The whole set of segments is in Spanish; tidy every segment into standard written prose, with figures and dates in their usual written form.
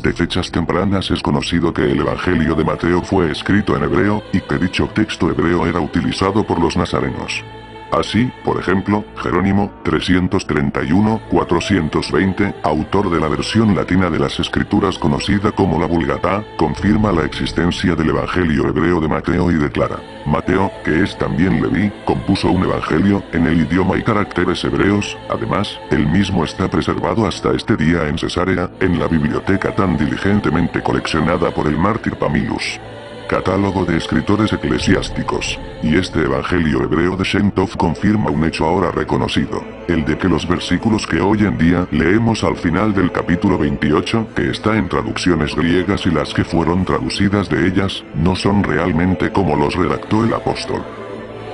De fechas tempranas es conocido que el Evangelio de Mateo fue escrito en hebreo, y que dicho texto hebreo era utilizado por los nazarenos. Así, por ejemplo, Jerónimo, 331-420, autor de la versión latina de las Escrituras conocida como la Vulgata, confirma la existencia del Evangelio hebreo de Mateo y declara: Mateo, que es también Leví, compuso un evangelio en el idioma y caracteres hebreos. Además, el mismo está preservado hasta este día en Cesarea, en la biblioteca tan diligentemente coleccionada por el mártir Pamilus. Catálogo de escritores eclesiásticos. Y este evangelio hebreo de Shem Tov confirma un hecho ahora reconocido, el de que los versículos que hoy en día leemos al final del capítulo 28, que está en traducciones griegas y las que fueron traducidas de ellas, no son realmente como los redactó el apóstol.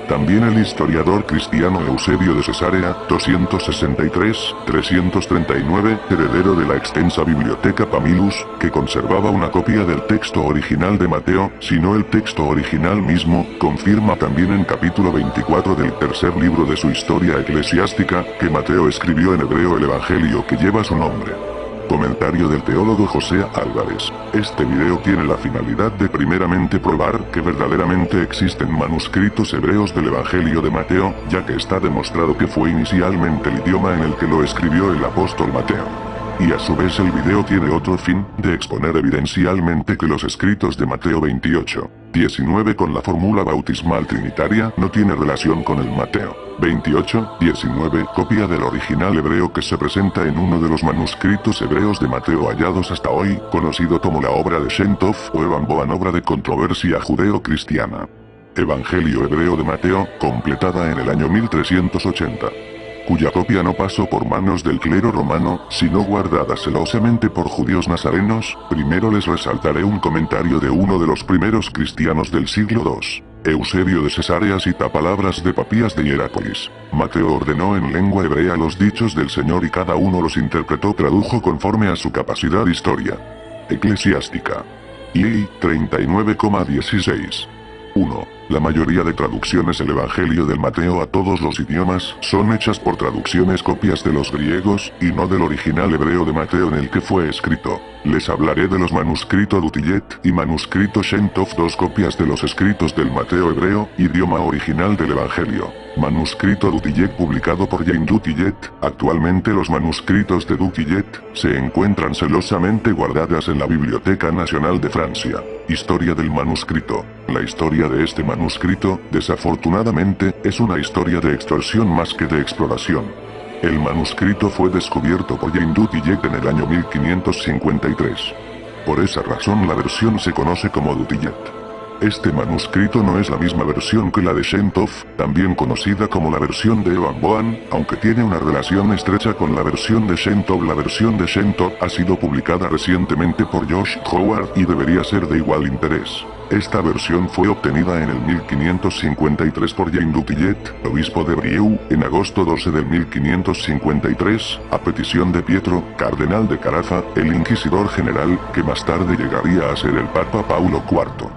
También el historiador cristiano Eusebio de Cesarea, 263-339, heredero de la extensa biblioteca Pamilus, que conservaba una copia del texto original de Mateo, sino el texto original mismo, confirma también en capítulo 24 del tercer libro de su historia eclesiástica, que Mateo escribió en hebreo el evangelio que lleva su nombre. Comentario del teólogo José Álvarez. Este video tiene la finalidad de primeramente probar que verdaderamente existen manuscritos hebreos del Evangelio de Mateo, ya que está demostrado que fue inicialmente el idioma en el que lo escribió el apóstol Mateo. Y a su vez el video tiene otro fin, de exponer evidencialmente que los escritos de Mateo 28:19 con la fórmula bautismal trinitaria no tiene relación con el Mateo 28:19 copia del original hebreo que se presenta en uno de los manuscritos hebreos de Mateo hallados hasta hoy, conocido como la obra de Shem Tov o Evan Boan, obra de controversia judeo-cristiana. Evangelio hebreo de Mateo, completada en el año 1380. Cuya copia no pasó por manos del clero romano, sino guardada celosamente por judíos nazarenos. Primero les resaltaré un comentario de uno de los primeros cristianos del siglo II. Eusebio de Cesarea cita palabras de Papías de Hierápolis. Mateo ordenó en lengua hebrea los dichos del Señor y cada uno los interpretó, tradujo conforme a su capacidad. Historia eclesiástica. I. 39,16. 1. La mayoría de traducciones del Evangelio del Mateo a todos los idiomas son hechas por traducciones copias de los griegos, y no del original hebreo de Mateo en el que fue escrito. Les hablaré de los manuscritos Dutillet y manuscrito Shem Tov, dos copias de los escritos del Mateo hebreo, idioma original del Evangelio. Manuscrito Dutillet publicado por Jean Dutillet. Actualmente los manuscritos de Dutillet se encuentran celosamente guardadas en la Biblioteca Nacional de Francia. Historia del manuscrito. La historia de este manuscrito, desafortunadamente, es una historia de extorsión más que de exploración. El manuscrito fue descubierto por Jean Dutillet en el año 1553. Por esa razón la versión se conoce como Dutillet. Este manuscrito no es la misma versión que la de Shem Tov, también conocida como la versión de Evan Boan, aunque tiene una relación estrecha con la versión de Shem Tov. La versión de Shem Tov ha sido publicada recientemente por Josh Howard y debería ser de igual interés. Esta versión fue obtenida en el 1553 por Jean Dutillet, obispo de Brieu, en agosto 12 del 1553, a petición de Pietro, cardenal de Carafa, el inquisidor general, que más tarde llegaría a ser el Papa Paulo IV.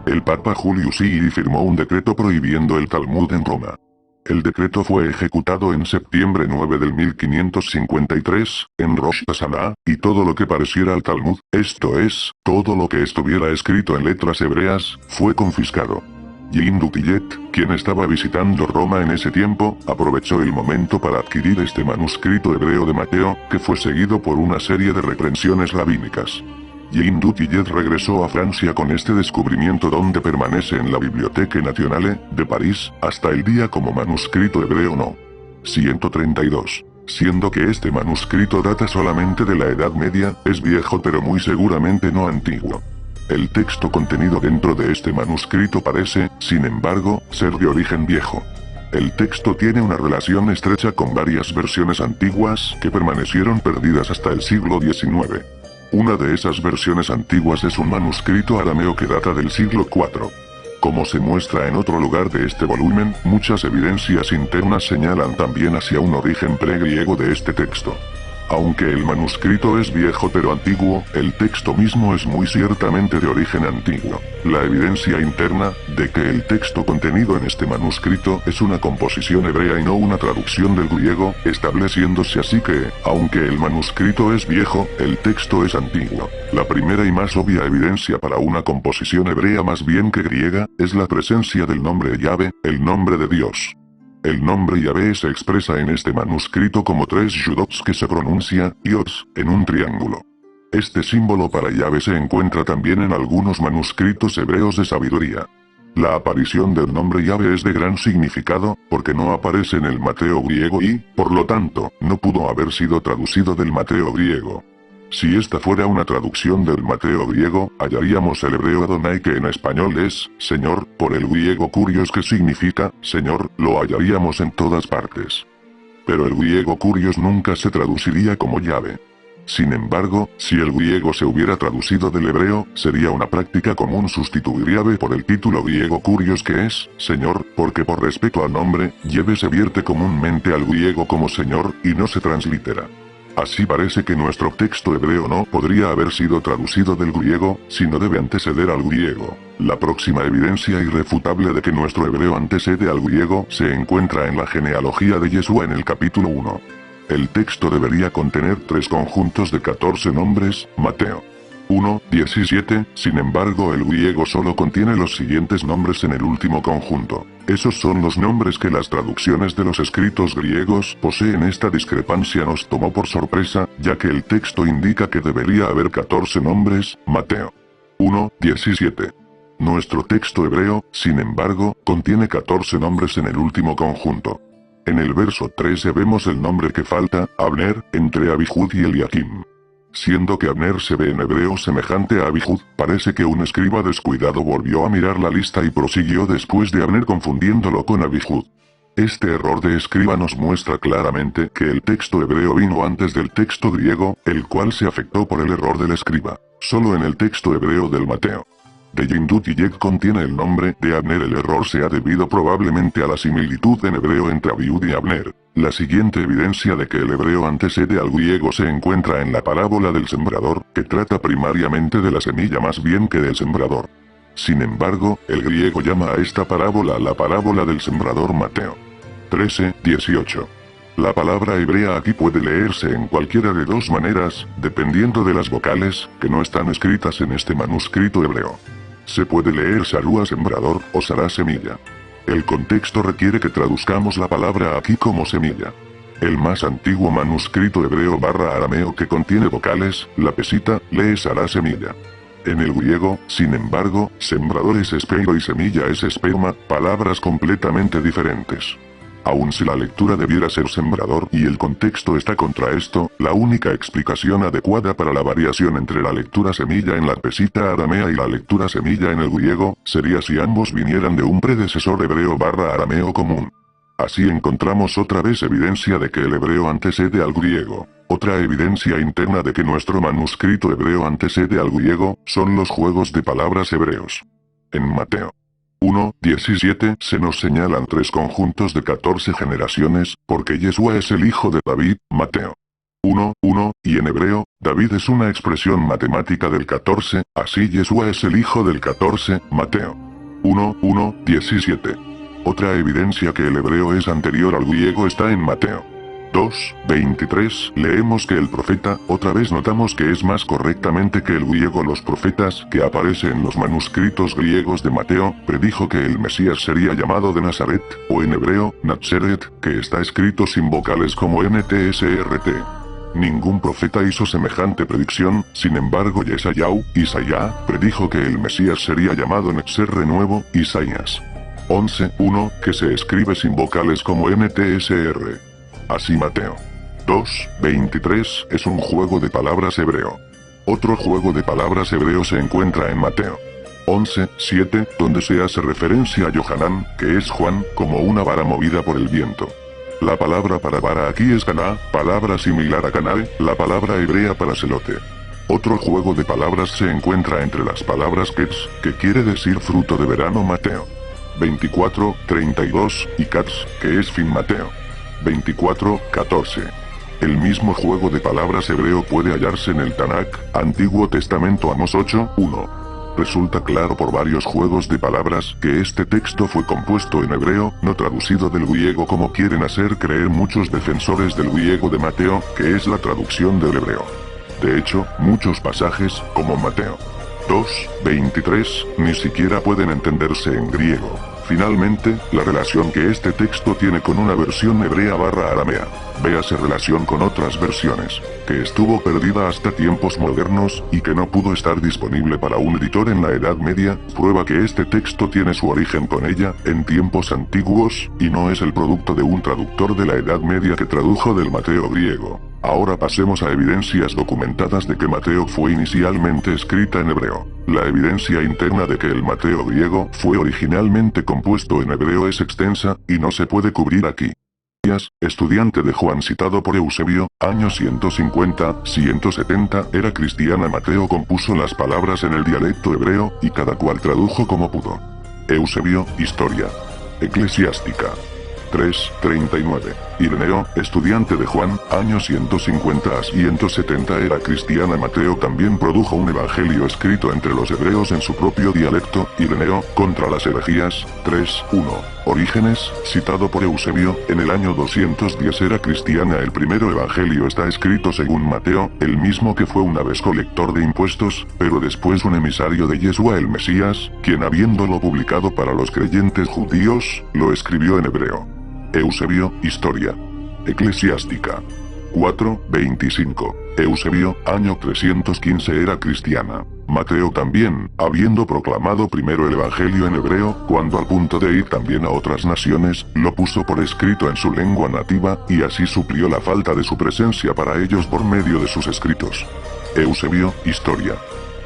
El Papa Julius II firmó un decreto prohibiendo el Talmud en Roma. El decreto fue ejecutado en septiembre 9 del 1553, en Rosh Hashanah, y todo lo que pareciera al Talmud, esto es, todo lo que estuviera escrito en letras hebreas, fue confiscado. Jean Dutillet, quien estaba visitando Roma en ese tiempo, aprovechó el momento para adquirir este manuscrito hebreo de Mateo, que fue seguido por una serie de reprensiones rabínicas. Jean Dutillet regresó a Francia con este descubrimiento, donde permanece en la Bibliothèque Nationale de París hasta el día como manuscrito hebreo no. 132. Siendo que este manuscrito data solamente de la Edad Media, es viejo pero muy seguramente no antiguo. El texto contenido dentro de este manuscrito parece, sin embargo, ser de origen viejo. El texto tiene una relación estrecha con varias versiones antiguas que permanecieron perdidas hasta el siglo XIX. Una de esas versiones antiguas es un manuscrito arameo que data del siglo IV. Como se muestra en otro lugar de este volumen, muchas evidencias internas señalan también hacia un origen pregriego de este texto. Aunque el manuscrito es viejo pero antiguo, el texto mismo es muy ciertamente de origen antiguo. La evidencia interna, de que el texto contenido en este manuscrito es una composición hebrea y no una traducción del griego, estableciéndose así que, aunque el manuscrito es viejo, el texto es antiguo. La primera y más obvia evidencia para una composición hebrea más bien que griega, es la presencia del nombre Yahvé, el nombre de Dios. El nombre Yahvé se expresa en este manuscrito como 3 yudots que se pronuncia, Yods, en un triángulo. Este símbolo para Yahvé se encuentra también en algunos manuscritos hebreos de sabiduría. La aparición del nombre Yahvé es de gran significado, porque no aparece en el Mateo griego y, por lo tanto, no pudo haber sido traducido del Mateo griego. Si esta fuera una traducción del Mateo griego, hallaríamos el hebreo Adonai que en español es, Señor, por el griego Kurios que significa, Señor, lo hallaríamos en todas partes. Pero el griego Kurios nunca se traduciría como Yahvé. Sin embargo, si el griego se hubiera traducido del hebreo, sería una práctica común sustituir Yahvé por el título griego Kurios que es, Señor, porque por respeto al nombre, Yahvé se vierte comúnmente al griego como Señor, y no se translitera. Así parece que nuestro texto hebreo no podría haber sido traducido del griego, sino debe anteceder al griego. La próxima evidencia irrefutable de que nuestro hebreo antecede al griego se encuentra en la genealogía de Yeshua en el capítulo 1. El texto debería contener 3 conjuntos de 14 nombres, Mateo 1:17, sin embargo el griego solo contiene los siguientes nombres en el último conjunto. Esos son los nombres que las traducciones de los escritos griegos poseen. Esta discrepancia nos tomó por sorpresa, ya que el texto indica que debería haber 14 nombres, Mateo 1:17. Nuestro texto hebreo, sin embargo, contiene 14 nombres en el último conjunto. En el verso 13 vemos el nombre que falta, Abner, entre Abihud y Eliakim. Siendo que Abner se ve en hebreo semejante a Abihud, parece que un escriba descuidado volvió a mirar la lista y prosiguió después de Abner confundiéndolo con Abihud. Este error de escriba nos muestra claramente que el texto hebreo vino antes del texto griego, el cual se afectó por el error del escriba. Solo en el texto hebreo del Mateo de Yindut y Yek contiene el nombre de Abner. El error se ha debido probablemente a la similitud en hebreo entre Abihud y Abner. La siguiente evidencia de que el hebreo antecede al griego se encuentra en la parábola del sembrador, que trata primariamente de la semilla más bien que del sembrador. Sin embargo, el griego llama a esta parábola la parábola del sembrador Mateo 13:18. La palabra hebrea aquí puede leerse en cualquiera de 2 maneras, dependiendo de las vocales, que no están escritas en este manuscrito hebreo. Se puede leer Sarúa sembrador, o Sará semilla. El contexto requiere que traduzcamos la palabra aquí como semilla. El más antiguo manuscrito hebreo / arameo que contiene vocales, la pesita, lee Sará semilla. En el griego, sin embargo, sembrador es espeiro y semilla es esperma, palabras completamente diferentes. Aun si la lectura debiera ser sembrador y el contexto está contra esto, la única explicación adecuada para la variación entre la lectura semilla en la pesita aramea y la lectura semilla en el griego, sería si ambos vinieran de un predecesor hebreo / arameo común. Así encontramos otra vez evidencia de que el hebreo antecede al griego. Otra evidencia interna de que nuestro manuscrito hebreo antecede al griego, son los juegos de palabras hebreos. En Mateo 1:17 se nos señalan 3 conjuntos de 14 generaciones, porque Yeshua es el hijo de David, Mateo 1:1, y en hebreo, David es una expresión matemática del 14, así Yeshua es el hijo del 14, Mateo 1:17. Otra evidencia que el hebreo es anterior al griego está en Mateo 2:23, leemos que el profeta, otra vez notamos que es más correctamente que el griego los profetas, que aparece en los manuscritos griegos de Mateo, predijo que el Mesías sería llamado de Nazaret, o en hebreo, Natseret, que está escrito sin vocales como NTSRT. Ningún profeta hizo semejante predicción, sin embargo Isaías, predijo que el Mesías sería llamado Netzer Renuevo, Isaías 11:1, que se escribe sin vocales como NTSR. Así Mateo 2:23 es un juego de palabras hebreo. Otro juego de palabras hebreo se encuentra en Mateo 11:7, donde se hace referencia a Yohanan, que es Juan, como una vara movida por el viento. La palabra para vara aquí es caná, palabra similar a canae, la palabra hebrea para celote. Otro juego de palabras se encuentra entre las palabras ketz, que quiere decir fruto de verano Mateo 24:32, y katz, que es fin Mateo 24:14. El mismo juego de palabras hebreo puede hallarse en el Tanakh, Antiguo Testamento Amos 8:1. Resulta claro por varios juegos de palabras que este texto fue compuesto en hebreo, no traducido del griego como quieren hacer creer muchos defensores del griego de Mateo, que es la traducción del hebreo. De hecho, muchos pasajes, como Mateo 2:23, ni siquiera pueden entenderse en griego. Finalmente, la relación que este texto tiene con una versión hebrea/aramea, véase relación con otras versiones, que estuvo perdida hasta tiempos modernos, y que no pudo estar disponible para un editor en la Edad Media, prueba que este texto tiene su origen con ella, en tiempos antiguos, y no es el producto de un traductor de la Edad Media que tradujo del Mateo griego. Ahora pasemos a evidencias documentadas de que Mateo fue inicialmente escrita en hebreo. La evidencia interna de que el Mateo griego fue originalmente compuesto en hebreo es extensa, y no se puede cubrir aquí. Estudiante de Juan citado por Eusebio, años 150-170, era cristiana. Mateo compuso las palabras en el dialecto hebreo, y cada cual tradujo como pudo. Eusebio, Historia Eclesiástica 3:39. Ireneo, estudiante de Juan, años 150-170, era cristiana. Mateo también produjo un evangelio escrito entre los hebreos en su propio dialecto. Ireneo, contra las herejías, 3:1. Orígenes, citado por Eusebio, en el año 210 era cristiana. El primero evangelio está escrito según Mateo, el mismo que fue una vez colector de impuestos, pero después un emisario de Yeshua el Mesías, quien habiéndolo publicado para los creyentes judíos, lo escribió en hebreo. Eusebio, Historia Eclesiástica 4:25. Eusebio, año 315, era cristiana. Mateo también, habiendo proclamado primero el evangelio en hebreo, cuando al punto de ir también a otras naciones, lo puso por escrito en su lengua nativa, y así suplió la falta de su presencia para ellos por medio de sus escritos. Eusebio, Historia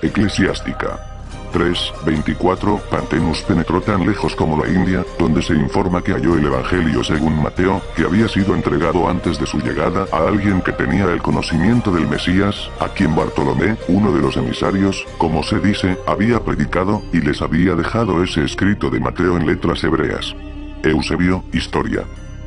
Eclesiástica 3:24. Pantenus penetró tan lejos como la India, donde se informa que halló el evangelio según Mateo, que había sido entregado antes de su llegada a alguien que tenía el conocimiento del Mesías, a quien Bartolomé, uno de los emisarios, como se dice, había predicado, y les había dejado ese escrito de Mateo en letras hebreas. Eusebio, Historia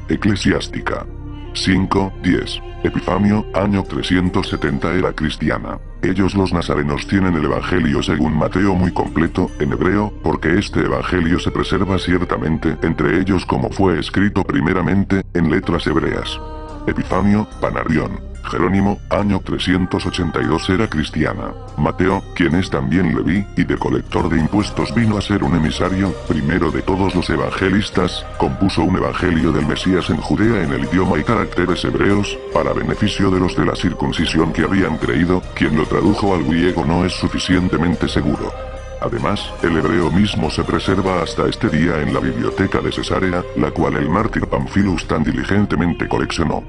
Eclesiástica 5:10. Epifanio, año 370, era cristiana. Ellos los nazarenos tienen el evangelio según Mateo muy completo, en hebreo, porque este evangelio se preserva ciertamente entre ellos como fue escrito primeramente, en letras hebreas. Epifanio, Panarión. Jerónimo, año 382, era cristiana. Mateo, quien es también Leví, y de colector de impuestos, vino a ser un emisario, primero de todos los evangelistas, compuso un evangelio del Mesías en Judea en el idioma y caracteres hebreos, para beneficio de los de la circuncisión que habían creído. Quien lo tradujo al griego no es suficientemente seguro. Además, el hebreo mismo se preserva hasta este día en la biblioteca de Cesarea, la cual el mártir Pamphilus tan diligentemente coleccionó.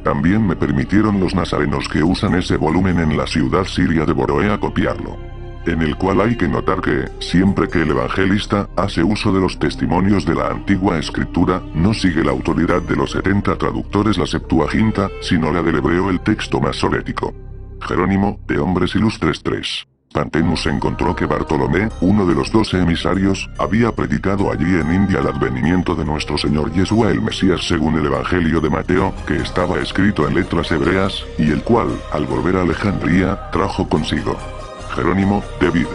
También me permitieron los nazarenos que usan ese volumen en la ciudad siria de Boroea copiarlo. En el cual hay que notar que, siempre que el evangelista hace uso de los testimonios de la antigua escritura, no sigue la autoridad de los 70 traductores la Septuaginta, sino la del hebreo, el texto masorético. Jerónimo, de Hombres Ilustres 3. Pantenus encontró que Bartolomé, uno de los 12 emisarios, había predicado allí en India el advenimiento de nuestro Señor Yeshua el Mesías según el Evangelio de Mateo, que estaba escrito en letras hebreas, y el cual, al volver a Alejandría, trajo consigo. Jerónimo, David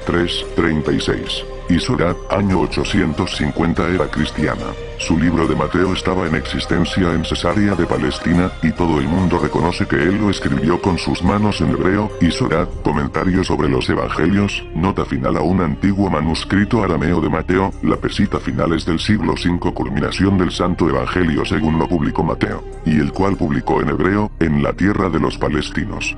3:36. Y Sorat, año 850, era cristiana. Su libro de Mateo estaba en existencia en Cesarea de Palestina, y todo el mundo reconoce que él lo escribió con sus manos en hebreo. Y Sorat, comentario sobre los evangelios, nota final a un antiguo manuscrito arameo de Mateo, la pesita finales del siglo V, culminación del Santo Evangelio según lo publicó Mateo, y el cual publicó en hebreo, en la tierra de los palestinos.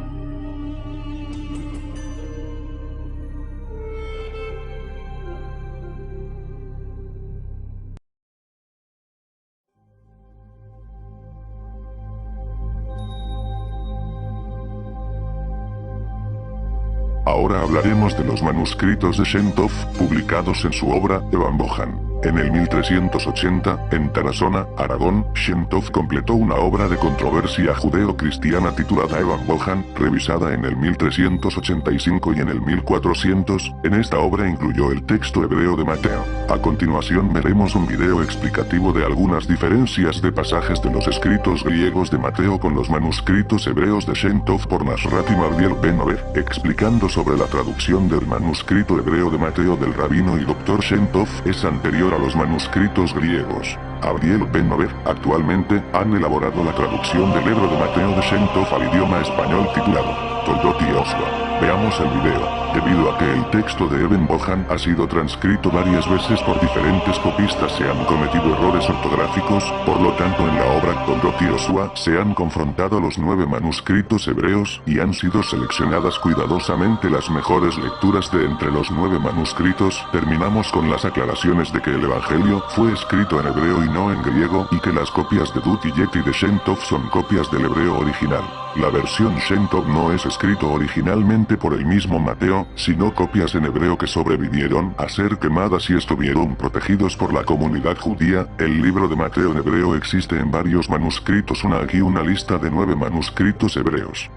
Ahora hablaremos de los manuscritos de Shem Tov, publicados en su obra, Evan Bohan. En el 1380, en Tarazona, Aragón, Shem Tov completó una obra de controversia judeo-cristiana titulada Evan Bohan, revisada en el 1385 y en el 1400. En esta obra incluyó el texto hebreo de Mateo. A continuación veremos un video explicativo de algunas diferencias de pasajes de los escritos griegos de Mateo con los manuscritos hebreos de Shem Tov por Nasratim Abdiel Ben Ober, explicando sobre la traducción del manuscrito hebreo de Mateo del rabino y doctor Shem Tov es anterior a los manuscritos griegos. Abdiel Ben Ober, actualmente, han elaborado la traducción del libro de Mateo de Shem Tov al idioma español titulado Toldot Yehoshua. Veamos el video. Debido a que el texto de Eben Bohan ha sido transcrito varias veces por diferentes copistas, se han cometido errores ortográficos, por lo tanto en la obra Toldot Yehoshua se han confrontado los 9 manuscritos hebreos y han sido seleccionadas cuidadosamente las mejores lecturas de entre los 9 manuscritos. Terminamos con las aclaraciones de que el Evangelio fue escrito en hebreo y no en griego, y que las copias de Dut y Yeti de Shem Tov son copias del hebreo original. La versión Shem Tov no es escrito originalmente por el mismo Mateo, sino copias en hebreo que sobrevivieron a ser quemadas y estuvieron protegidos por la comunidad judía. El libro de Mateo en hebreo existe en varios manuscritos. Aquí una lista de 9 manuscritos hebreos.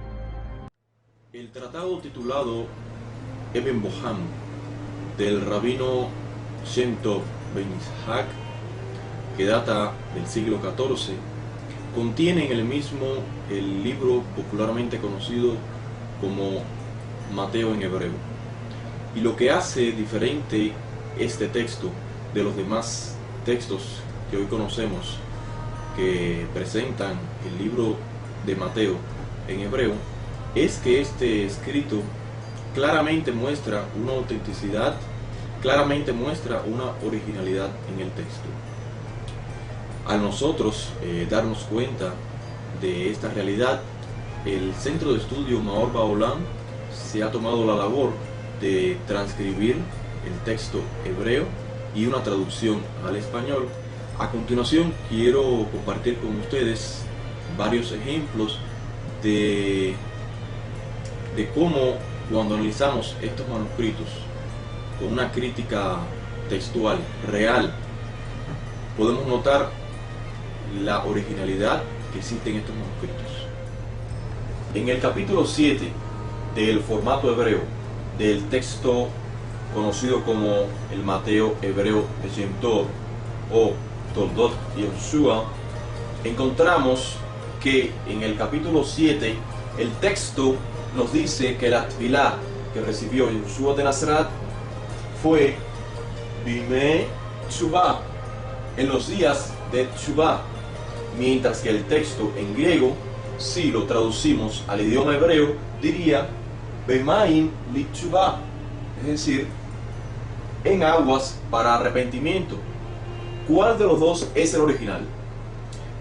El tratado titulado Eben Bohan del rabino Shem Tov Ben Ishaq, que data del siglo XIV, contiene en el mismo el libro popularmente conocido como Mateo en hebreo. Y lo que hace diferente este texto de los demás textos que hoy conocemos que presentan el libro de Mateo en hebreo es que este escrito claramente muestra una autenticidad, claramente muestra una originalidad en el texto. Al nosotros darnos cuenta de esta realidad, el Centro de Estudio Maor Ba'olam se ha tomado la labor de transcribir el texto hebreo y una traducción al español. A continuación quiero compartir con ustedes varios ejemplos de cómo, cuando analizamos estos manuscritos con una crítica textual real, podemos notar la originalidad que existe en estos manuscritos. En el capítulo 7 del formato hebreo del texto conocido como el Mateo hebreo de Shem Tov o Toldot Yehoshua, encontramos que en el capítulo 7 el texto nos dice que la tefilá que recibió Yehoshua de Nazaret fue Bimei Teshuvah, en los días de Teshuvah, mientras que el texto en griego, si lo traducimos al idioma hebreo, diría Bemaim Liteshuvah, es decir, en aguas para arrepentimiento. ¿Cuál de los dos es el original?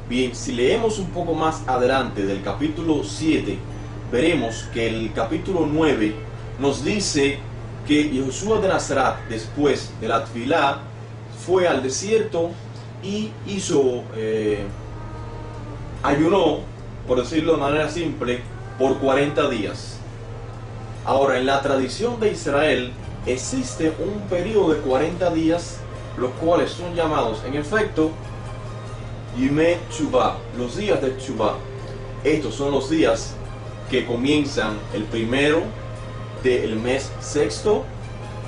Bien, si leemos un poco más adelante del capítulo 7, veremos que el capítulo 9 nos dice que Yehoshua de Nazaret, después de la tefilá, fue al desierto y ayunó, por decirlo de manera simple, por 40 días. Ahora, en la tradición de Israel existe un periodo de 40 días, los cuales son llamados, en efecto, Yimei Teshuvah, los días de Teshuvah. Estos son los días que comienzan el primero del mes sexto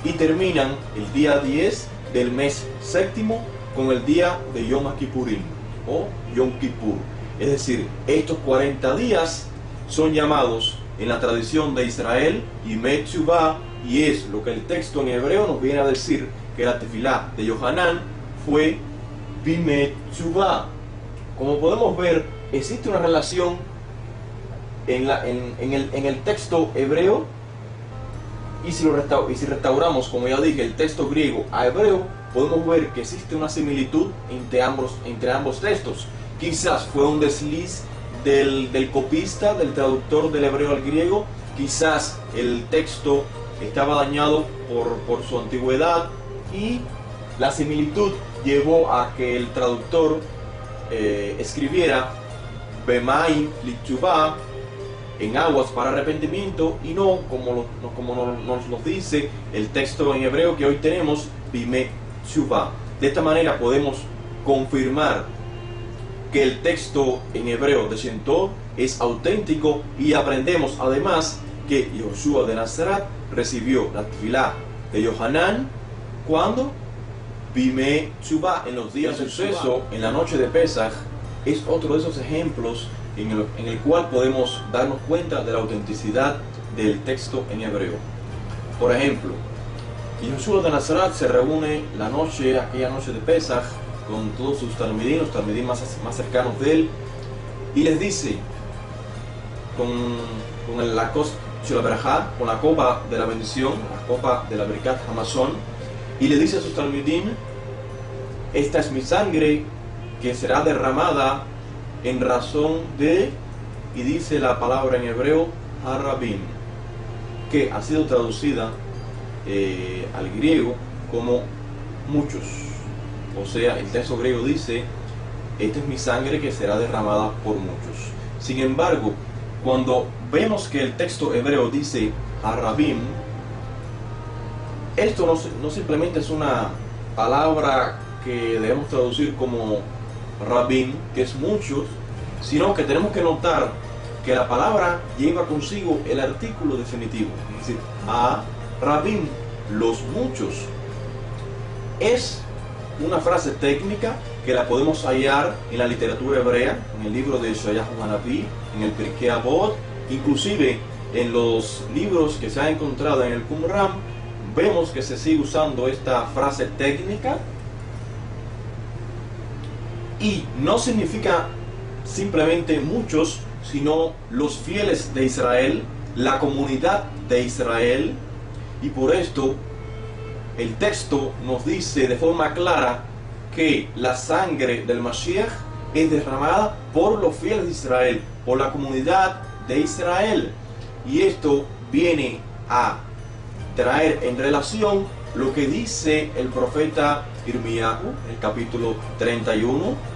y terminan el día 10 del mes séptimo con el día de Yom Kippurim o Yom Kippur. Es decir, estos 40 días son llamados en la tradición de Israel Yimei Teshuvah, y es lo que el texto en hebreo nos viene a decir, que la tefilá de Yohanan fue Bimei Teshuvah. Como podemos ver, existe una relación en el texto hebreo, y si restauramos, como ya dije, el texto griego a hebreo, podemos ver que existe una similitud entre ambos textos. Quizás fue un desliz del copista, del traductor del hebreo al griego. Quizás el texto estaba dañado por su antigüedad, y la similitud llevó a que el traductor escribiera Bemaim Liteshuvah, en aguas para arrepentimiento, y no como nos dice el texto en hebreo que hoy tenemos, Bimei Teshuvah. De esta manera podemos confirmar que el texto en hebreo de Shem Tov es auténtico, y aprendemos además que Yoshua de Nazaret recibió la tefilá de Yohanan cuando Bimei Teshuvah, en los días de suceso, en la noche de Pesaj. Es otro de esos ejemplos en el cual podemos darnos cuenta de la autenticidad del texto en hebreo. Por ejemplo, Yoshua de Nazaret se reúne aquella noche de Pesaj, con todos sus talmidim, los talmidim más cercanos de él, y les dice, con la copa de la bendición, la copa de la Birkat Hamazon, y le dice a sus talmidim: esta es mi sangre que será derramada en razón de, y dice la palabra en hebreo, Harabim, que ha sido traducida al griego como muchos. O sea, el texto griego dice: esta es mi sangre que será derramada por muchos. Sin embargo, cuando vemos que el texto hebreo dice Harabim, esto no simplemente es una palabra que debemos traducir como Rabim, que es muchos, sino que tenemos que notar que la palabra lleva consigo el artículo definitivo, es decir, a Rabim, los muchos. Es una frase técnica que la podemos hallar en la literatura hebrea, en el libro de Yeshayahu Hanaví, en el Pirkei Avot, inclusive en los libros que se han encontrado en el Qumran. Vemos que se sigue usando esta frase técnica, y no significa simplemente muchos, sino los fieles de Israel, la comunidad de Israel. Y por esto el texto nos dice de forma clara que la sangre del Mashiach es derramada por los fieles de Israel, por la comunidad de Israel. Y esto viene a traer en relación lo que dice el profeta Irmiyahu, en el capítulo 31,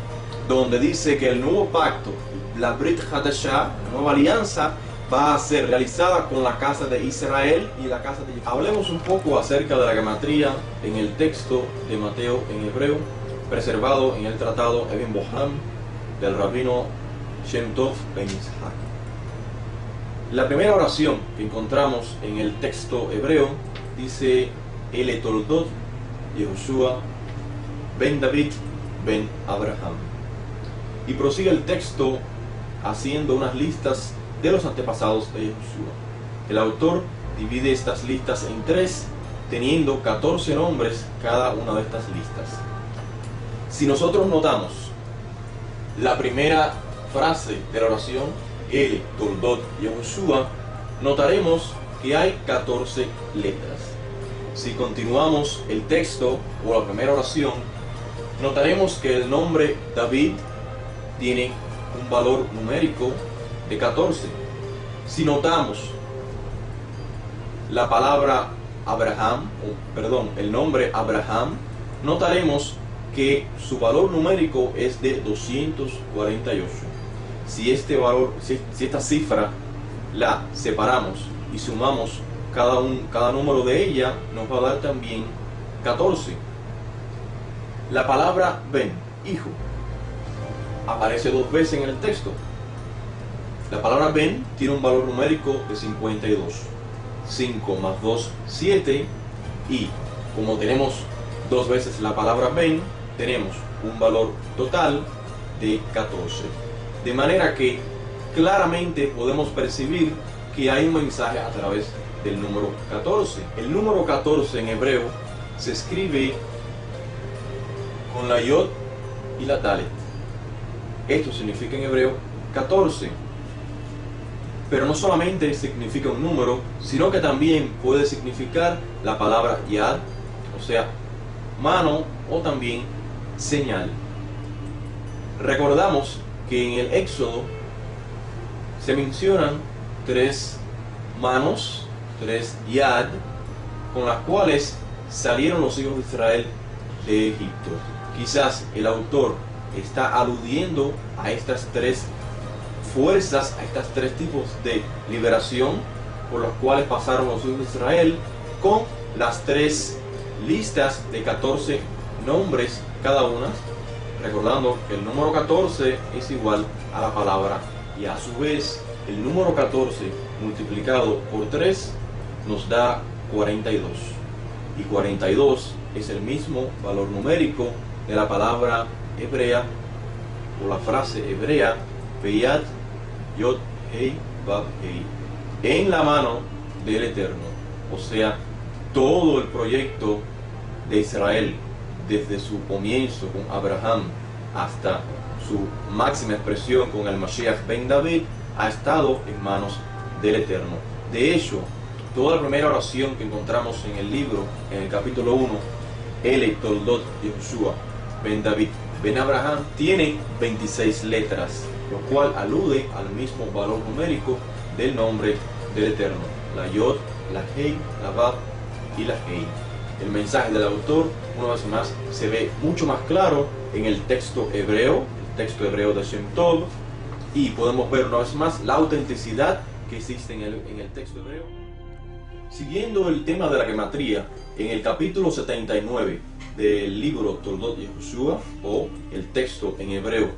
donde dice que el nuevo pacto, la Brit Hadashah, la nueva alianza, va a ser realizada con la casa de Israel y la casa de Jacob. Hablemos un poco acerca de la gematría en el texto de Mateo en hebreo, preservado en el tratado Eben Boham del rabino Shem Tov Ben Yitzhak. La primera oración que encontramos en el texto hebreo dice: Ele Toldot Yehoshua ben David ben Abraham. Y prosigue el texto haciendo unas listas de los antepasados de Yehoshua. El autor divide estas listas en tres, teniendo 14 nombres cada una de estas listas. Si nosotros notamos la primera frase de la oración, El Toldot Yehoshua, notaremos que hay 14 letras. Si continuamos el texto o la primera oración, notaremos que el nombre David tiene un valor numérico de 14. Si notamos la palabra Abraham, el nombre Abraham, notaremos que su valor numérico es de 248. Si esta cifra la separamos y sumamos cada número de ella, nos va a dar también 14. La palabra Ben, hijo, aparece 2 veces en el texto. La palabra Ben tiene un valor numérico de 52. 5 más 2, 7. Y como tenemos 2 veces la palabra Ben, tenemos un valor total de 14. De manera que claramente podemos percibir que hay un mensaje a través del número 14. El número 14 en hebreo se escribe con la Yod y la Dalet. Esto significa en hebreo 14. Pero no solamente significa un número, sino que también puede significar la palabra Yad, o sea, mano, o también señal. Recordamos que en el Éxodo se mencionan 3 manos, 3 Yad, con las cuales salieron los hijos de Israel de Egipto. Quizás el autor está aludiendo a estas 3 fuerzas, a estos 3 tipos de liberación por los cuales pasaron los hijos de Israel, con las 3 listas de 14 nombres cada una, recordando que el número 14 es igual a la palabra y a su vez el número 14 multiplicado por 3 nos da 42 y 42 es el mismo valor numérico de la palabra hebrea o la frase hebrea Beyad Yod Hei Vav Hei, en la mano del Eterno. O sea, todo el proyecto de Israel desde su comienzo con Abraham hasta su máxima expresión con el Mashiach Ben David ha estado en manos del Eterno. De hecho, toda la primera oración que encontramos en el libro, en el capítulo 1, Ele Toldot Yehoshua Ben David Ben Abraham, tiene 26 letras, lo cual alude al mismo valor numérico del nombre del Eterno, la Yod, la Hei, la Vav y la Hei. El mensaje del autor, una vez más, se ve mucho más claro en el texto hebreo de Shem Tov, y podemos ver una vez más la autenticidad que existe en el texto hebreo. Siguiendo el tema de la gematría, en el capítulo 79 del libro Toldot Yehoshua, o el texto en hebreo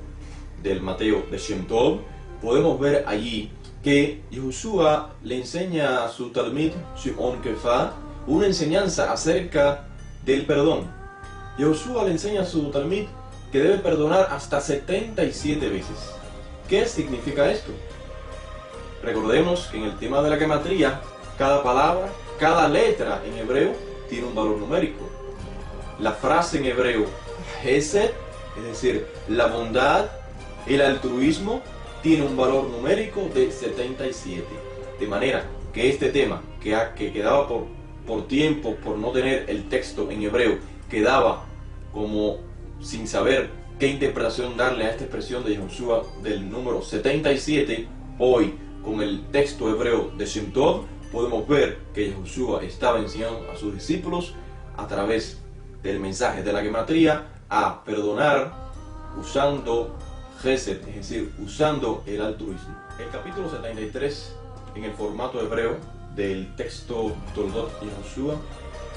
del Mateo de Shem Tov, podemos ver allí que Yehoshua le enseña a su talmid Shimon Kefa una enseñanza acerca del perdón. Yehoshua le enseña a su talmid que debe perdonar hasta 77 veces. ¿Qué significa esto? Recordemos que en el tema de la gematría, cada palabra, cada letra en hebreo tiene un valor numérico. La frase en hebreo Hesed, es decir, la bondad, el altruismo, tiene un valor numérico de 77. De manera que este tema, que quedaba por tiempo, por no tener el texto en hebreo, quedaba como sin saber qué interpretación darle a esta expresión de Yehoshua del número 77, hoy con el texto hebreo de Shem Tov, podemos ver que Yehoshua estaba enseñando a sus discípulos a través del mensaje de la gematría a perdonar usando Gesed, es decir, usando el altruismo. El capítulo 73, en el formato hebreo del texto Toldot Yehoshua,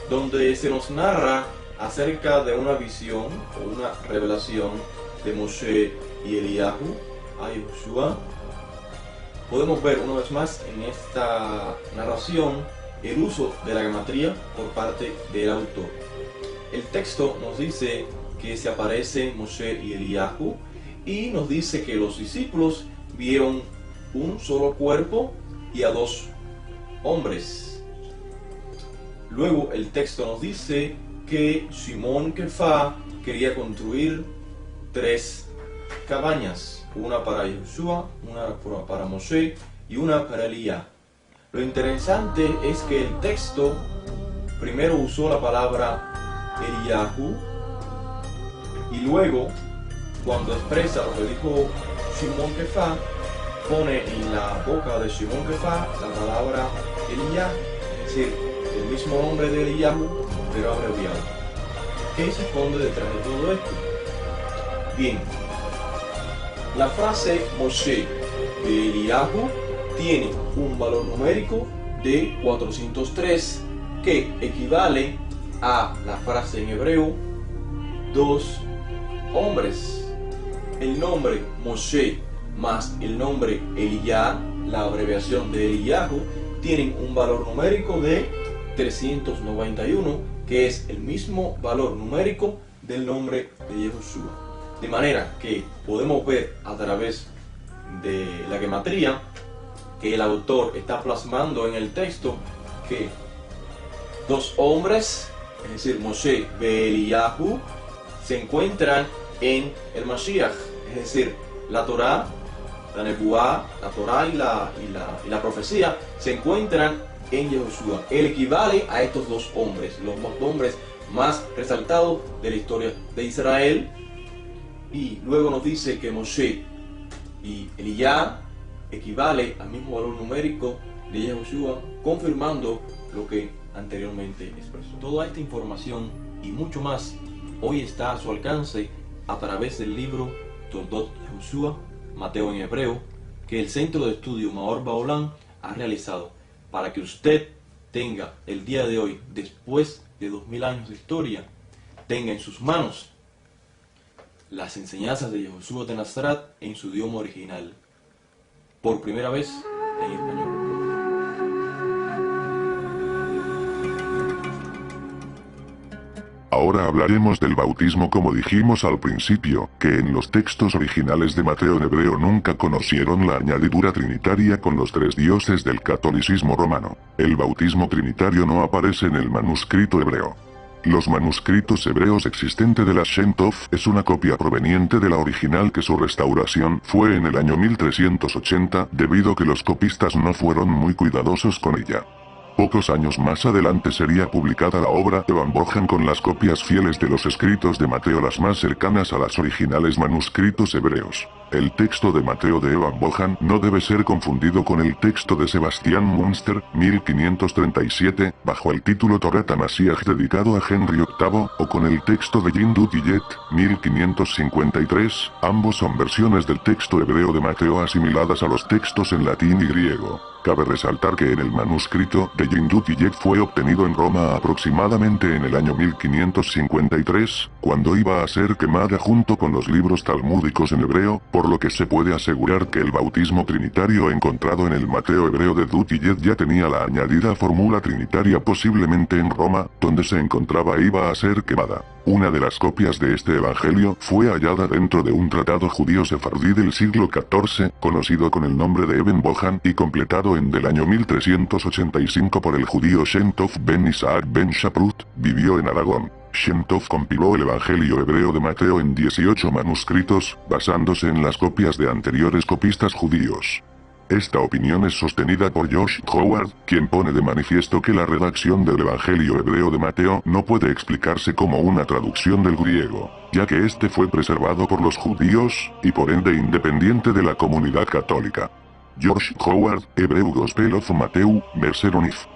donde se nos narra acerca de una visión o una revelación de Moshe y Eliyahu a Yehoshua, podemos ver una vez más en esta narración el uso de la gematría por parte del autor. El texto nos dice que se aparecen Moshe y Eliyahu y nos dice que los discípulos vieron un solo cuerpo y a dos hombres. Luego el texto nos dice que Shimon Kefa quería construir 3 cabañas, una para Yehoshua, una para Moshe y una para Elías. Lo interesante es que el texto primero usó la palabra Eliyahu y luego, cuando expresa lo que dijo Shimon Kefa, pone en la boca de Shimon Kefa la palabra Elías, es decir, el mismo nombre de Eliyahu, pero abreviado. ¿Qué se esconde detrás de todo esto? Bien, la frase Moshe de Eliyahu tiene un valor numérico de 403, que equivale a la frase en hebreo 2 hombres. El nombre Moshe más el nombre Elías, la abreviación de Eliyahu, tienen un valor numérico de 391, que es el mismo valor numérico del nombre de Yehoshua. De manera que podemos ver a través de la gematría que el autor está plasmando en el texto que 2 hombres, es decir, Moshe y Eliyahu, se encuentran en el Mashiach, es decir, la Torá, la Nebuá, la Torá y la profecía se encuentran en Yehoshua. Él equivale a estos 2 hombres, los 2 hombres más resaltados de la historia de Israel. Y luego nos dice que Moshe y Elías equivale al mismo valor numérico de Yehoshua, confirmando lo que anteriormente expresó. Toda esta información y mucho más hoy está a su alcance a través del libro Toldot Yehoshua, Mateo en hebreo, que el Centro de Estudio Maor Baolam ha realizado para que usted tenga el día de hoy, después de 2000 años de historia, tenga en sus manos las enseñanzas de Jesús de Nazaret en su idioma original, por primera vez en español. Ahora hablaremos del bautismo como dijimos al principio, que en los textos originales de Mateo en hebreo nunca conocieron la añadidura trinitaria con los tres dioses del catolicismo romano. El bautismo trinitario no aparece en el manuscrito hebreo. Los manuscritos hebreos existente de la Shem Tov es una copia proveniente de la original que su restauración fue en el año 1380 debido a que los copistas no fueron muy cuidadosos con ella. Pocos años más adelante sería publicada la obra de Evan Bohan con las copias fieles de los escritos de Mateo, las más cercanas a las originales manuscritos hebreos. El texto de Mateo de Evan Bohan no debe ser confundido con el texto de Sebastián Münster, 1537, bajo el título Torat HaMashiach dedicado a Henry VIII, o con el texto de Jean Dutillet, 1553, ambos son versiones del texto hebreo de Mateo asimiladas a los textos en latín y griego. Cabe resaltar que en el manuscrito de Jean Dutillet fue obtenido en Roma aproximadamente en el año 1553, cuando iba a ser quemada junto con los libros talmúdicos en hebreo, por lo que se puede asegurar que el bautismo trinitario encontrado en el Mateo hebreo de Dutillet ya tenía la añadida fórmula trinitaria posiblemente en Roma, donde se encontraba e iba a ser quemada. Una de las copias de este evangelio fue hallada dentro de un tratado judío sefardí del siglo XIV, conocido con el nombre de Eben Bohan y completado en del año 1385 por el judío Shem Tov ben Isaac ben Shaprut, vivió en Aragón. Shem Tov compiló el evangelio hebreo de Mateo en 18 manuscritos, basándose en las copias de anteriores copistas judíos. Esta opinión es sostenida por Josh Howard, quien pone de manifiesto que la redacción del Evangelio hebreo de Mateo no puede explicarse como una traducción del griego, ya que este fue preservado por los judíos, y por ende independiente de la comunidad católica. Josh Howard, Hebrew Gospel of Matthew, Merceronif.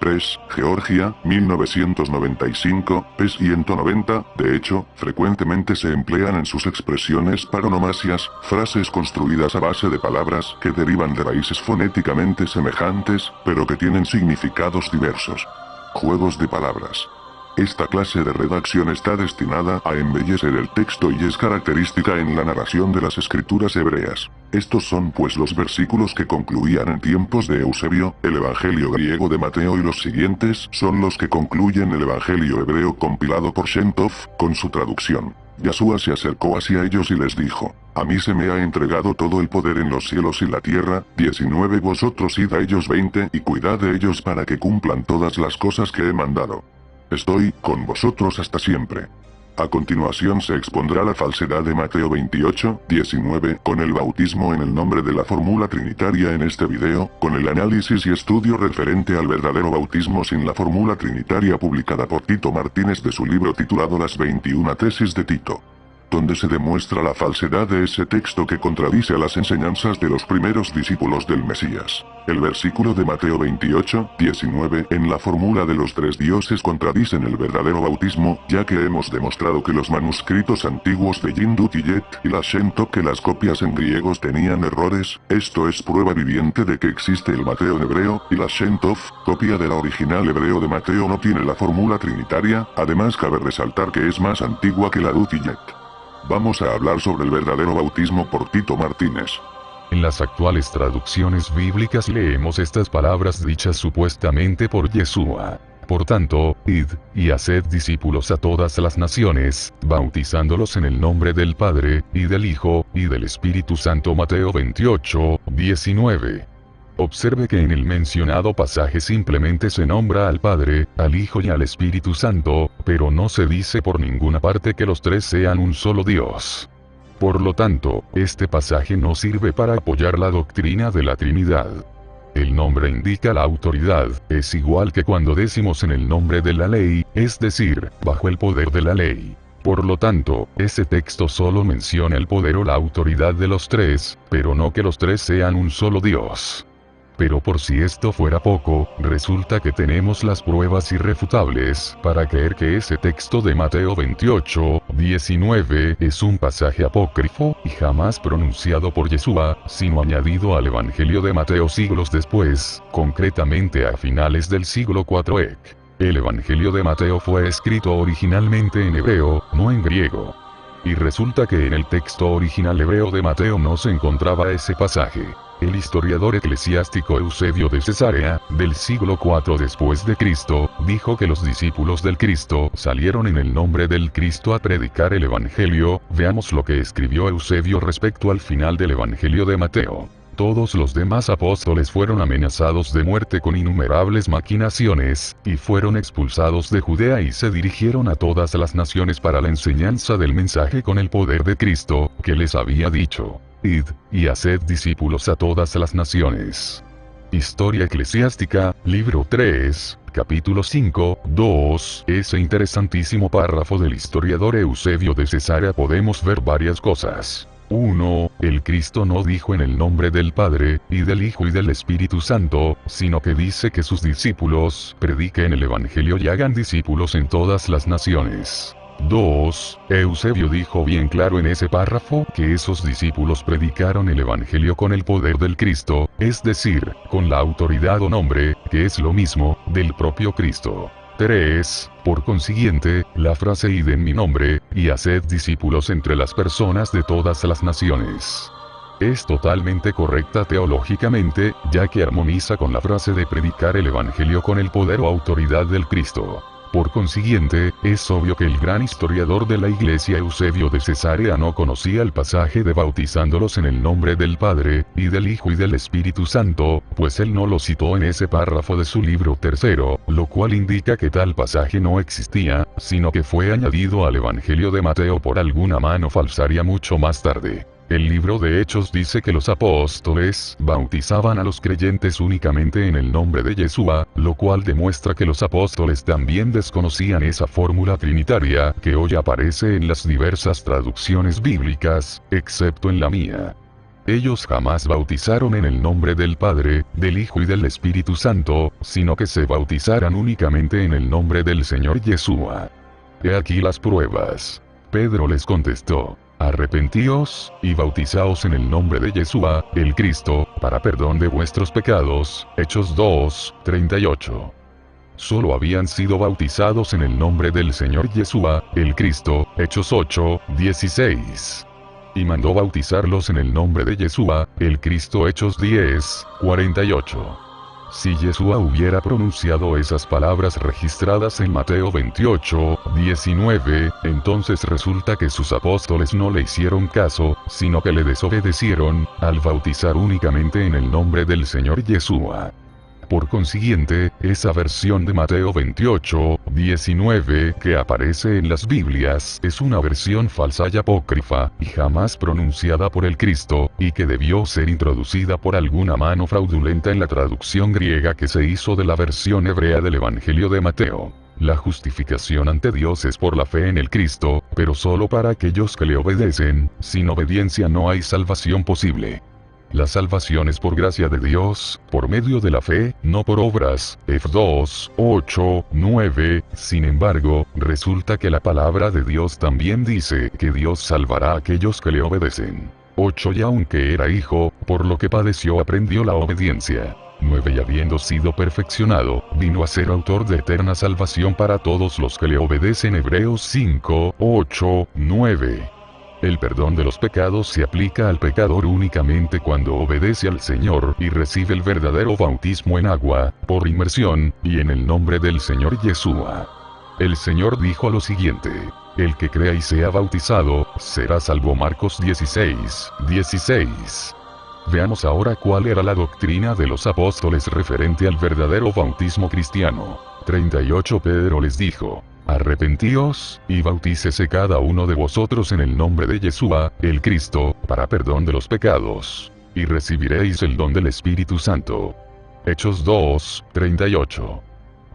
Press, Georgia, 1995, p. 190, de hecho, frecuentemente se emplean en sus expresiones paronomasias, frases construidas a base de palabras que derivan de raíces fonéticamente semejantes, pero que tienen significados diversos. Juegos de palabras. Esta clase de redacción está destinada a embellecer el texto y es característica en la narración de las escrituras hebreas. Estos son pues los versículos que concluían en tiempos de Eusebio, el evangelio griego de Mateo, y los siguientes son los que concluyen el evangelio hebreo compilado por Shem Tov, con su traducción. Yahshua se acercó hacia ellos y les dijo: a mí se me ha entregado todo el poder en los cielos y la tierra. 19 Vosotros id a ellos. 20 Y cuidad de ellos para que cumplan todas las cosas que he mandado. Estoy con vosotros hasta siempre. A continuación se expondrá la falsedad de Mateo 28, 19, con el bautismo en el nombre de la fórmula trinitaria en este video, con el análisis y estudio referente al verdadero bautismo sin la fórmula trinitaria publicada por Tito Martínez de su libro titulado Las 21 tesis de Tito, donde se demuestra la falsedad de ese texto que contradice a las enseñanzas de los primeros discípulos del Mesías. El versículo de Mateo 28, 19 en la fórmula de los tres dioses contradicen el verdadero bautismo, ya que hemos demostrado que los manuscritos antiguos de Jean Dutillet y la Shem Tov, que las copias en griegos tenían errores. Esto es prueba viviente de que existe el Mateo en hebreo, y la Shem Tov, copia de la original hebreo de Mateo, no tiene la fórmula trinitaria. Además cabe resaltar que es más antigua que la Dutillet. Vamos a hablar sobre el verdadero bautismo por Tito Martínez. En las actuales traducciones bíblicas leemos estas palabras dichas supuestamente por Yeshua. Por tanto, id, y haced discípulos a todas las naciones, bautizándolos en el nombre del Padre, y del Hijo, y del Espíritu Santo. Mateo 28, 19. Observe que en el mencionado pasaje simplemente se nombra al Padre, al Hijo y al Espíritu Santo, pero no se dice por ninguna parte que los tres sean un solo Dios. Por lo tanto, este pasaje no sirve para apoyar la doctrina de la Trinidad. El nombre indica la autoridad, es igual que cuando decimos en el nombre de la ley, es decir, bajo el poder de la ley. Por lo tanto, ese texto solo menciona el poder o la autoridad de los tres, pero no que los tres sean un solo Dios. Pero por si esto fuera poco, resulta que tenemos las pruebas irrefutables para creer que ese texto de Mateo 28, 19 es un pasaje apócrifo y jamás pronunciado por Yeshua, sino añadido al Evangelio de Mateo siglos después, concretamente a finales del siglo IV EC. El Evangelio de Mateo fue escrito originalmente en hebreo, no en griego. Y resulta que en el texto original hebreo de Mateo no se encontraba ese pasaje. El historiador eclesiástico Eusebio de Cesarea, del siglo IV después de Cristo, dijo que los discípulos del Cristo salieron en el nombre del Cristo a predicar el Evangelio. Veamos lo que escribió Eusebio respecto al final del Evangelio de Mateo. Todos los demás apóstoles fueron amenazados de muerte con innumerables maquinaciones, y fueron expulsados de Judea y se dirigieron a todas las naciones para la enseñanza del mensaje con el poder de Cristo, que les había dicho: Id, y haced discípulos a todas las naciones. Historia Eclesiástica, libro 3, capítulo 5, 2. Ese interesantísimo párrafo del historiador Eusebio de Cesarea podemos ver varias cosas. 1. El Cristo no dijo en el nombre del Padre, y del Hijo y del Espíritu Santo, sino que dice que sus discípulos prediquen el Evangelio y hagan discípulos en todas las naciones. 2. Eusebio dijo bien claro en ese párrafo que esos discípulos predicaron el Evangelio con el poder del Cristo, es decir, con la autoridad o nombre, que es lo mismo, del propio Cristo. 3. Por consiguiente, la frase id en mi nombre, y haced discípulos entre las personas de todas las naciones. Es totalmente correcta teológicamente, ya que armoniza con la frase de predicar el Evangelio con el poder o autoridad del Cristo. Por consiguiente, es obvio que el gran historiador de la Iglesia Eusebio de Cesarea no conocía el pasaje de bautizándolos en el nombre del Padre, y del Hijo y del Espíritu Santo, pues él no lo citó en ese párrafo de su libro 3, lo cual indica que tal pasaje no existía, sino que fue añadido al Evangelio de Mateo por alguna mano falsaria mucho más tarde. El libro de Hechos dice que los apóstoles bautizaban a los creyentes únicamente en el nombre de Yeshua, lo cual demuestra que los apóstoles también desconocían esa fórmula trinitaria que hoy aparece en las diversas traducciones bíblicas, excepto en la mía. Ellos jamás bautizaron en el nombre del Padre, del Hijo y del Espíritu Santo, sino que se bautizaran únicamente en el nombre del Señor Yeshua. He aquí las pruebas. Pedro les contestó: arrepentíos, y bautizaos en el nombre de Yeshua, el Cristo, para perdón de vuestros pecados. Hechos 2, 38. Solo habían sido bautizados en el nombre del Señor Yeshua, el Cristo. Hechos 8, 16. Y mandó bautizarlos en el nombre de Yeshua, el Cristo. Hechos 10, 48. Si Yeshua hubiera pronunciado esas palabras registradas en Mateo 28, 19, entonces resulta que sus apóstoles no le hicieron caso, sino que le desobedecieron, al bautizar únicamente en el nombre del Señor Yeshua. Por consiguiente, esa versión de Mateo 28, 19 que aparece en las Biblias es una versión falsa y apócrifa, y jamás pronunciada por el Cristo, y que debió ser introducida por alguna mano fraudulenta en la traducción griega que se hizo de la versión hebrea del Evangelio de Mateo. La justificación ante Dios es por la fe en el Cristo, pero solo para aquellos que le obedecen. Sin obediencia no hay salvación posible. La salvación es por gracia de Dios, por medio de la fe, no por obras. F2, 8, 9. Sin embargo, resulta que la palabra de Dios también dice que Dios salvará a aquellos que le obedecen. 8. Y aunque era hijo, por lo que padeció aprendió la obediencia. 9. Y habiendo sido perfeccionado, vino a ser autor de eterna salvación para todos los que le obedecen. Hebreos 5, 8, 9. El perdón de los pecados se aplica al pecador únicamente cuando obedece al Señor y recibe el verdadero bautismo en agua, por inmersión, y en el nombre del Señor Yeshua. El Señor dijo lo siguiente: el que crea y sea bautizado, será salvo. Marcos 16, 16. Veamos ahora cuál era la doctrina de los apóstoles referente al verdadero bautismo cristiano. 38. Pedro les dijo: arrepentíos, y bautícese cada uno de vosotros en el nombre de Yeshua, el Cristo, para perdón de los pecados, y recibiréis el don del Espíritu Santo. Hechos 2, 38.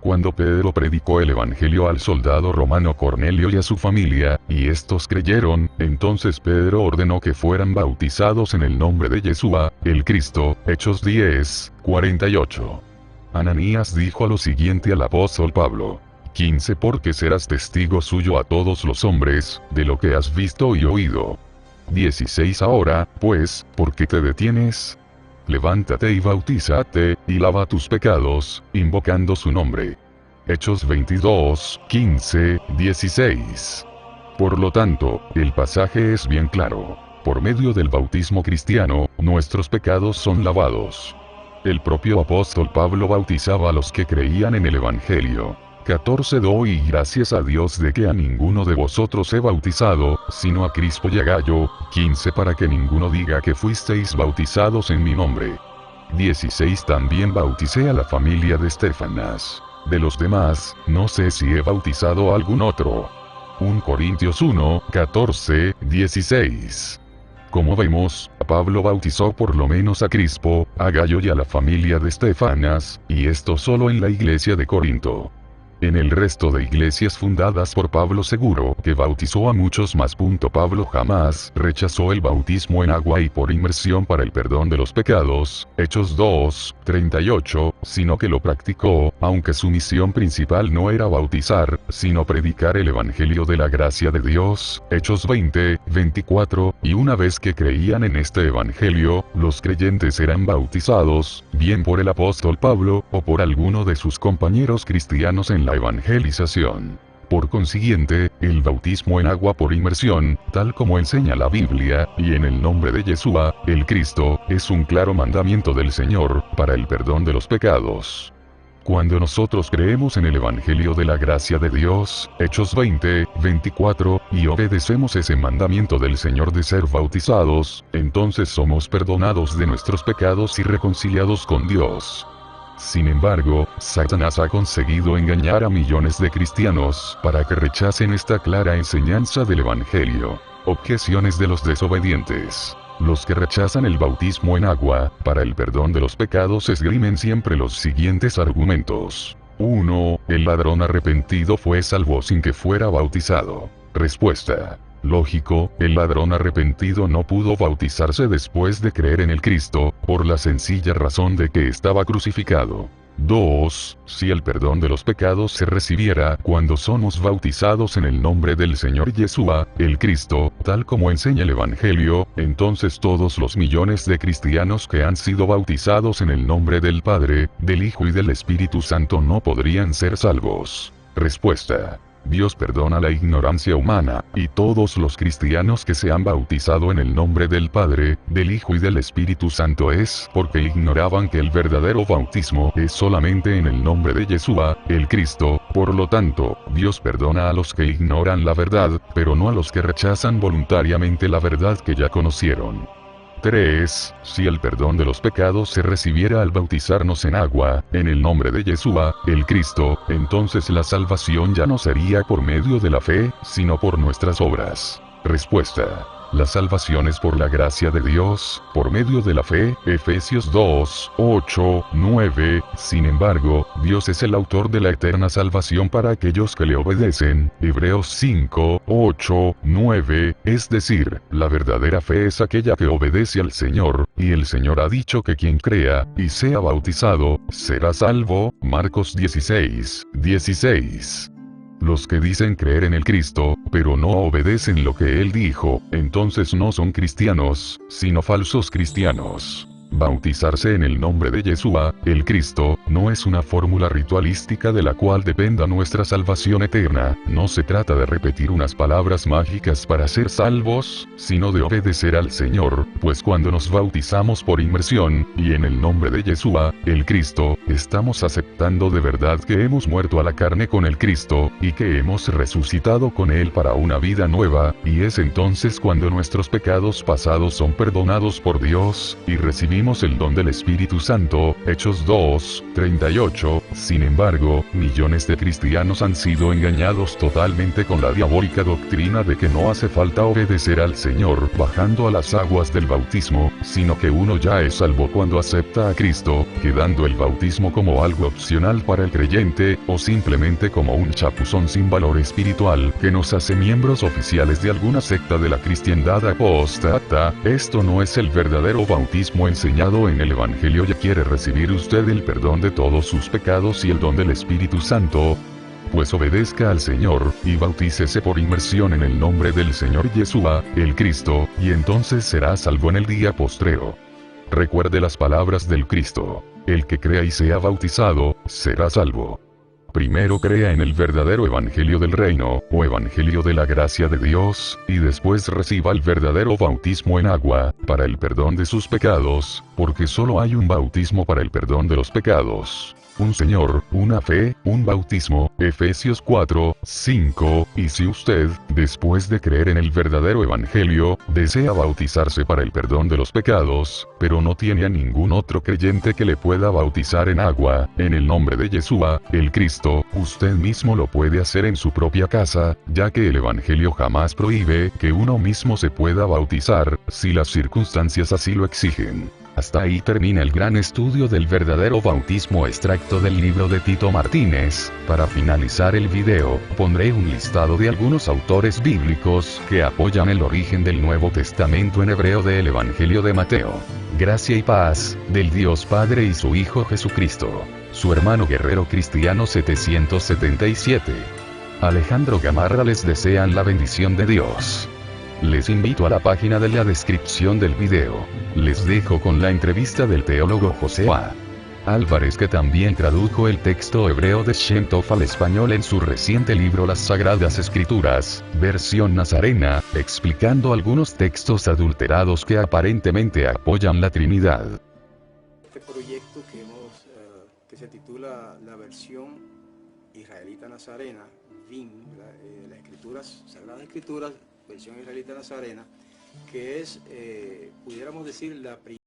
Cuando Pedro predicó el Evangelio al soldado romano Cornelio y a su familia, y estos creyeron, entonces Pedro ordenó que fueran bautizados en el nombre de Yeshua, el Cristo. Hechos 10, 48. Ananías dijo lo siguiente al apóstol Pablo: 15. Porque serás testigo suyo a todos los hombres, de lo que has visto y oído. 16. Ahora, pues, ¿por qué te detienes? Levántate y bautízate, y lava tus pecados, invocando su nombre. Hechos 22, 15, 16. Por lo tanto, el pasaje es bien claro. Por medio del bautismo cristiano, nuestros pecados son lavados. El propio apóstol Pablo bautizaba a los que creían en el Evangelio. 14. Doy gracias a Dios de que a ninguno de vosotros he bautizado, sino a Crispo y a Gayo. 15. Para que ninguno diga que fuisteis bautizados en mi nombre. 16. También bauticé a la familia de Estefanas. De los demás, no sé si he bautizado a algún otro. 1 Corintios 1, 14, 16. Como vemos, Pablo bautizó por lo menos a Crispo, a Gayo y a la familia de Estefanas, y esto solo en la iglesia de Corinto. En el resto de iglesias fundadas por Pablo seguro que bautizó a muchos más. Pablo jamás rechazó el bautismo en agua y por inmersión para el perdón de los pecados, Hechos 2, 38, sino que lo practicó, aunque su misión principal no era bautizar, sino predicar el evangelio de la gracia de Dios, Hechos 20, 24, y una vez que creían en este evangelio, los creyentes eran bautizados, bien por el apóstol Pablo, o por alguno de sus compañeros cristianos en la evangelización. Por consiguiente, el bautismo en agua por inmersión, tal como enseña la Biblia, y en el nombre de Yeshua, el Cristo, es un claro mandamiento del Señor, para el perdón de los pecados. Cuando nosotros creemos en el Evangelio de la gracia de Dios, Hechos 20, 24, y obedecemos ese mandamiento del Señor de ser bautizados, entonces somos perdonados de nuestros pecados y reconciliados con Dios. Sin embargo, Satanás ha conseguido engañar a millones de cristianos para que rechacen esta clara enseñanza del Evangelio. Objeciones de los desobedientes. Los que rechazan el bautismo en agua, para el perdón de los pecados esgrimen siempre los siguientes argumentos. 1. El ladrón arrepentido fue salvo sin que fuera bautizado. Respuesta. Lógico, el ladrón arrepentido no pudo bautizarse después de creer en el Cristo, por la sencilla razón de que estaba crucificado. 2. Si el perdón de los pecados se recibiera cuando somos bautizados en el nombre del Señor Yeshua, el Cristo, tal como enseña el Evangelio, entonces todos los millones de cristianos que han sido bautizados en el nombre del Padre, del Hijo y del Espíritu Santo no podrían ser salvos. Respuesta. Dios perdona la ignorancia humana, y todos los cristianos que se han bautizado en el nombre del Padre, del Hijo y del Espíritu Santo es porque ignoraban que el verdadero bautismo es solamente en el nombre de Yeshua, el Cristo. Por lo tanto, Dios perdona a los que ignoran la verdad, pero no a los que rechazan voluntariamente la verdad que ya conocieron. 3. Si el perdón de los pecados se recibiera al bautizarnos en agua, en el nombre de Yeshua, el Cristo, entonces la salvación ya no sería por medio de la fe, sino por nuestras obras. Respuesta. La salvación es por la gracia de Dios, por medio de la fe, Efesios 2, 8, 9, sin embargo, Dios es el autor de la eterna salvación para aquellos que le obedecen, Hebreos 5, 8, 9, es decir, la verdadera fe es aquella que obedece al Señor, y el Señor ha dicho que quien crea, y sea bautizado, será salvo, Marcos 16, 16. Los que dicen creer en el Cristo, pero no obedecen lo que Él dijo, entonces no son cristianos, sino falsos cristianos. Bautizarse en el nombre de Yeshua, el Cristo, no es una fórmula ritualística de la cual dependa nuestra salvación eterna, no se trata de repetir unas palabras mágicas para ser salvos, sino de obedecer al Señor, pues cuando nos bautizamos por inmersión, y en el nombre de Yeshua, el Cristo, estamos aceptando de verdad que hemos muerto a la carne con el Cristo, y que hemos resucitado con Él para una vida nueva, y es entonces cuando nuestros pecados pasados son perdonados por Dios, y recibimos el don del Espíritu Santo, Hechos 2, 38, sin embargo, millones de cristianos han sido engañados totalmente con la diabólica doctrina de que no hace falta obedecer al Señor bajando a las aguas del bautismo, sino que uno ya es salvo cuando acepta a Cristo, quedando el bautismo como algo opcional para el creyente, o simplemente como un chapuzón sin valor espiritual que nos hace miembros oficiales de alguna secta de la cristiandad apóstata. Esto no es el verdadero bautismo enseñado en el Evangelio. ¿Ya quiere recibir usted el perdón de todos sus pecados y el don del Espíritu Santo? Pues obedezca al Señor, y bautícese por inmersión en el nombre del Señor Yeshua, el Cristo, y entonces será salvo en el día postrero. Recuerde las palabras del Cristo: el que crea y sea bautizado, será salvo. Primero crea en el verdadero evangelio del reino, o evangelio de la gracia de Dios, y después reciba el verdadero bautismo en agua, para el perdón de sus pecados, porque solo hay un bautismo para el perdón de los pecados. Un Señor, una fe, un bautismo, Efesios 4, 5, y si usted, después de creer en el verdadero evangelio, desea bautizarse para el perdón de los pecados, pero no tiene a ningún otro creyente que le pueda bautizar en agua, en el nombre de Yeshua, el Cristo, usted mismo lo puede hacer en su propia casa, ya que el evangelio jamás prohíbe que uno mismo se pueda bautizar, si las circunstancias así lo exigen. Hasta ahí termina el gran estudio del verdadero bautismo, extracto del libro de Tito Martínez. Para finalizar el video, pondré un listado de algunos autores bíblicos que apoyan el origen del Nuevo Testamento en hebreo del Evangelio de Mateo. Gracia y paz, del Dios Padre y su Hijo Jesucristo. Su hermano guerrero cristiano 777. Alejandro Gamarra les desean la bendición de Dios. Les invito a la página de la descripción del video. Les dejo con la entrevista del teólogo José A. Álvarez, que también tradujo el texto hebreo de Shem Tov al español en su reciente libro Las Sagradas Escrituras, versión nazarena, explicando algunos textos adulterados que aparentemente apoyan la Trinidad. Este proyecto que se titula la versión israelita nazarena, VIN, las escrituras, Sagradas Escrituras, versión israelita nazarena, que es, pudiéramos decir, la primera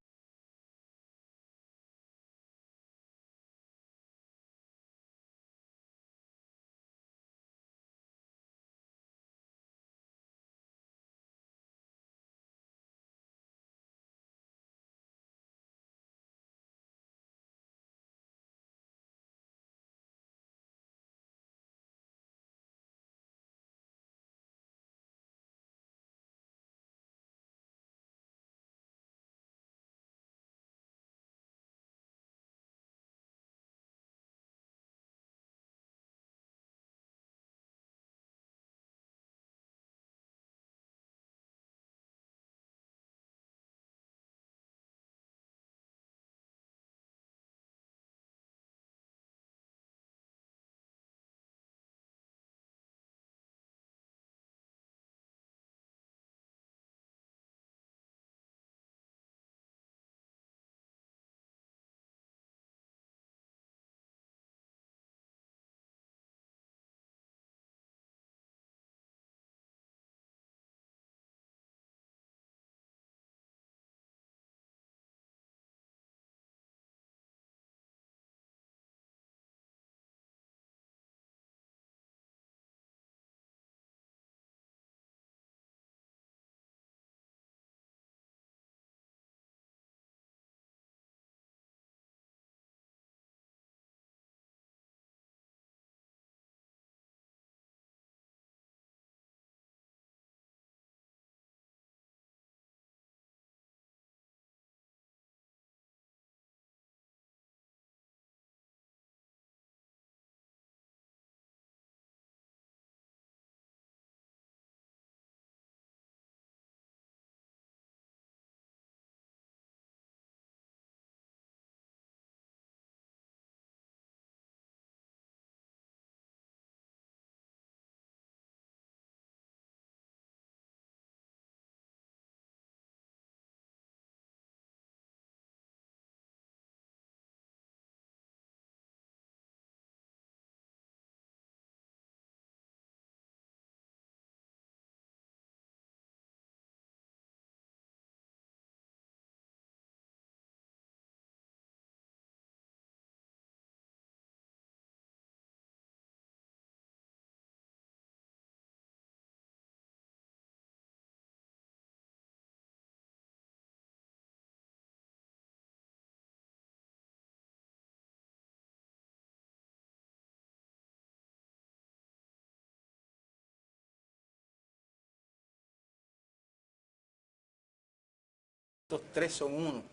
estos tres son uno.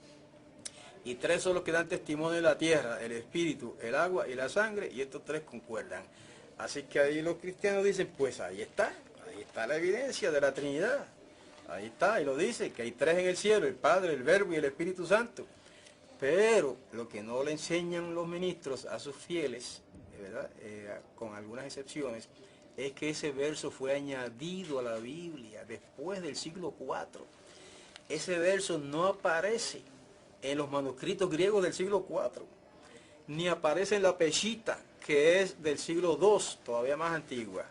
Y tres son los que dan testimonio de la tierra, el espíritu, el agua y la sangre, y estos tres concuerdan. Así que ahí los cristianos dicen, pues ahí está la evidencia de la Trinidad. Ahí está, y lo dice, que hay tres en el cielo, el Padre, el Verbo y el Espíritu Santo. Pero lo que no le enseñan los ministros a sus fieles, ¿verdad? Con algunas excepciones, es que ese verso fue añadido a la Biblia después del siglo IV. Ese verso no aparece en los manuscritos griegos del siglo IV, ni aparece en la Peshitta, que es del siglo II, todavía más antigua.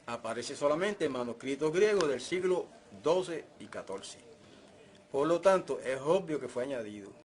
Aparece solamente en manuscritos griegos del siglo XII y XIV. Por lo tanto, es obvio que fue añadido.